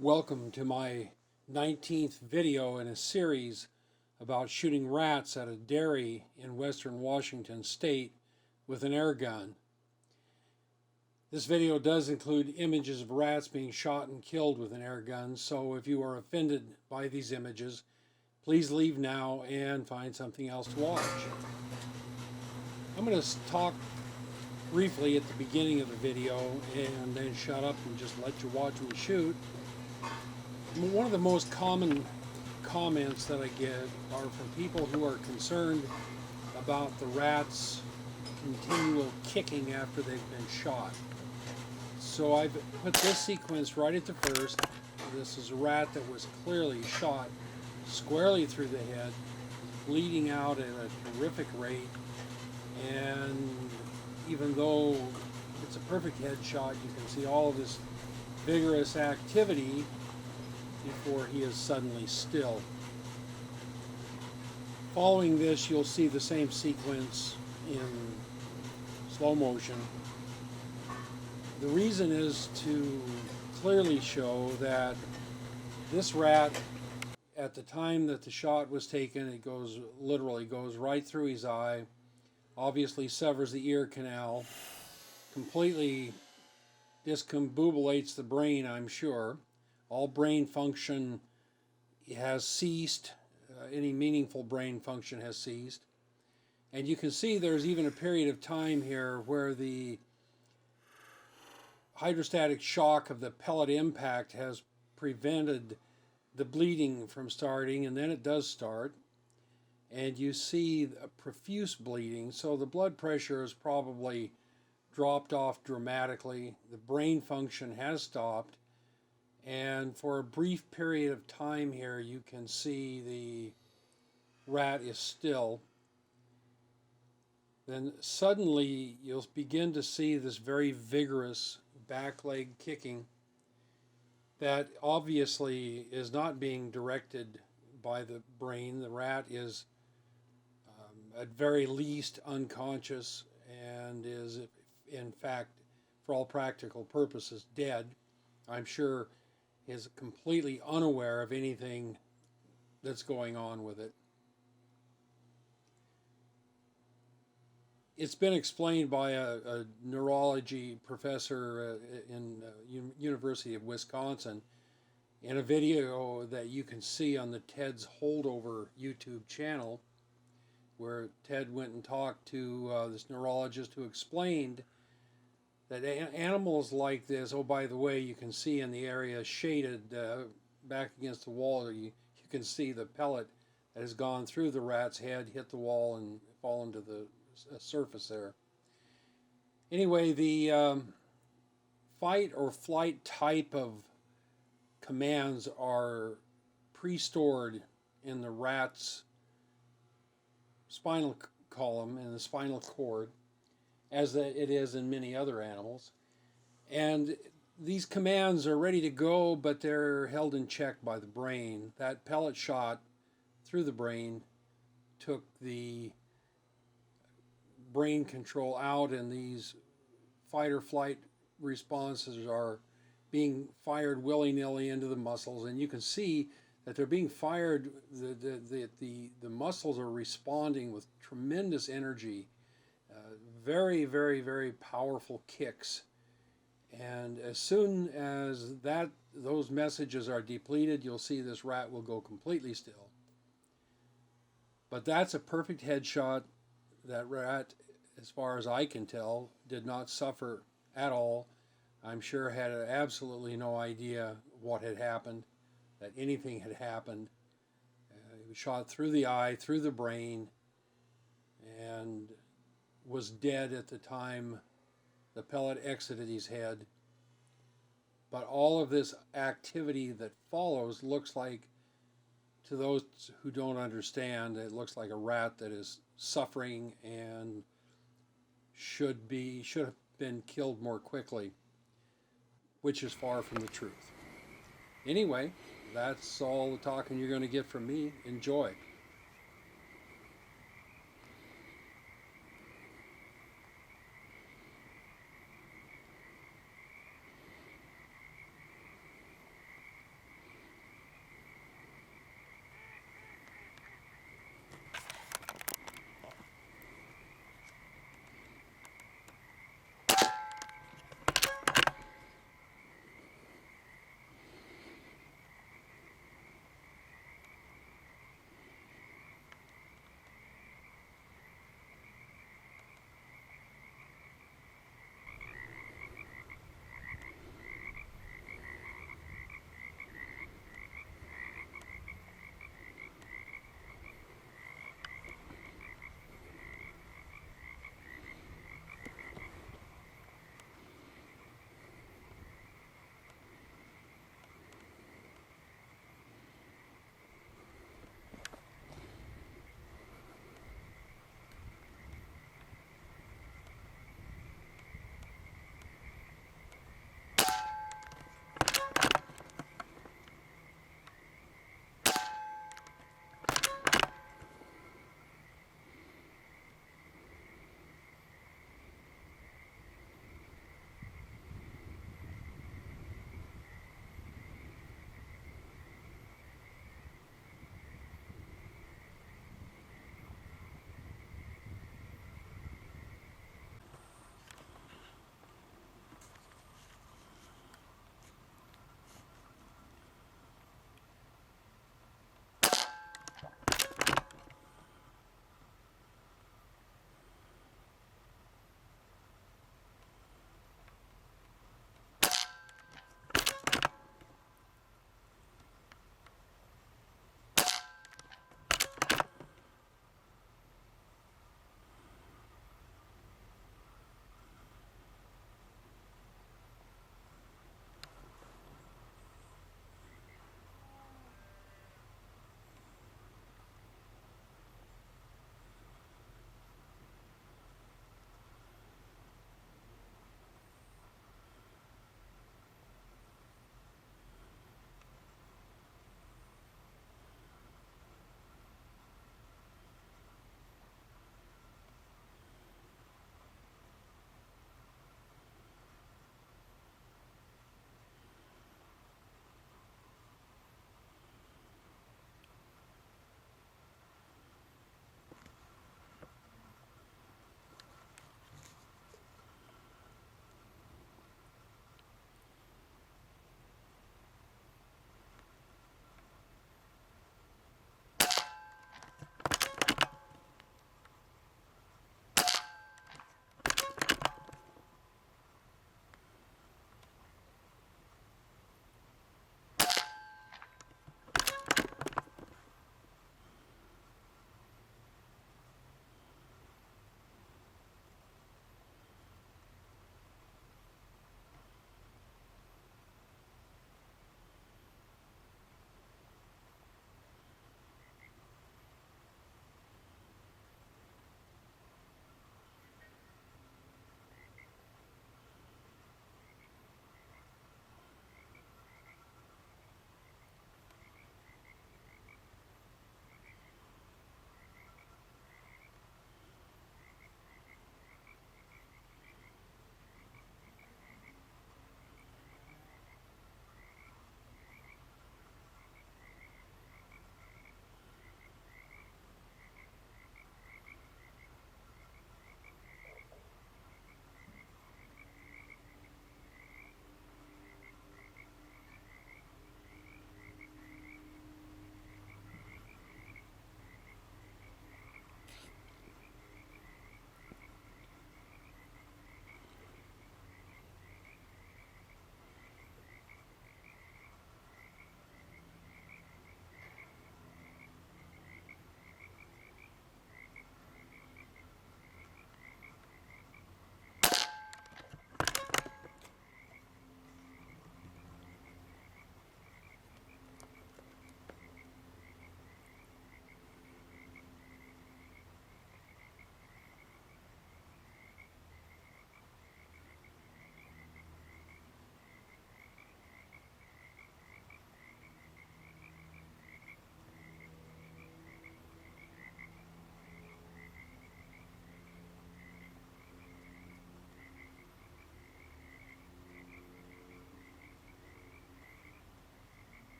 Welcome to my 19th video in a series about shooting rats at a dairy in western Washington state with an air gun. This video does include images of rats being shot and killed with an air gun, so if you are offended by these images, please leave now and find something else to watch. I'm going to talk briefly at the beginning of the video and then shut up and just let you watch me shoot. One of the most common comments that I get are from people who are concerned about the rats' continual kicking after they've been shot. So I've put this sequence right at the first. This is a rat that was clearly shot squarely through the head, bleeding out at a terrific rate, and even though it's a perfect headshot, you can see all of this vigorous activity before he is suddenly still. Following this, you'll see the same sequence in slow motion. The reason is to clearly show that this rat, at the time that the shot was taken, it literally goes right through his eye, obviously severs the ear canal, completely discombobulates the brain, I'm sure. All brain function has ceased. Any meaningful brain function has ceased. And you can see there's even a period of time here where the hydrostatic shock of the pellet impact has prevented the bleeding from starting, and then it does start. And you see a profuse bleeding, so the blood pressure has probably dropped off dramatically. The brain function has stopped. And for a brief period of time here, you can see the rat is still. Then suddenly you'll begin to see this very vigorous back leg kicking that obviously is not being directed by the brain. The rat is at very least unconscious and is in fact, for all practical purposes, dead. I'm sure is completely unaware of anything that's going on with it. It's been explained by a neurology professor in University of Wisconsin in a video that you can see on the Ted's Holdover YouTube channel, where Ted went and talked to this neurologist who explained that animals like this, oh, by the way, you can see in the area shaded back against the wall, you can see the pellet that has gone through the rat's head, hit the wall, and fallen to the surface there. Anyway, the fight or flight type of commands are pre-stored in the rat's spinal column and the spinal cord, as it is in many other animals. And these commands are ready to go, but they're held in check by the brain. That pellet shot through the brain took the brain control out, and these fight or flight responses are being fired willy-nilly into the muscles. And you can see that they're being fired, the muscles are responding with tremendous energy. Very, very, very powerful kicks. And as soon as those messages are depleted, you'll see this rat will go completely still. But that's a perfect headshot. That rat, as far as I can tell, did not suffer at all. I'm sure had absolutely no idea what had happened, that anything had happened. He was shot through the eye, through the brain, and was dead at the time the pellet exited his head. But all of this activity that follows looks like, to those who don't understand, it looks like a rat that is suffering and should have been killed more quickly, which is far from the truth. Anyway, that's all the talking you're going to get from me. Enjoy.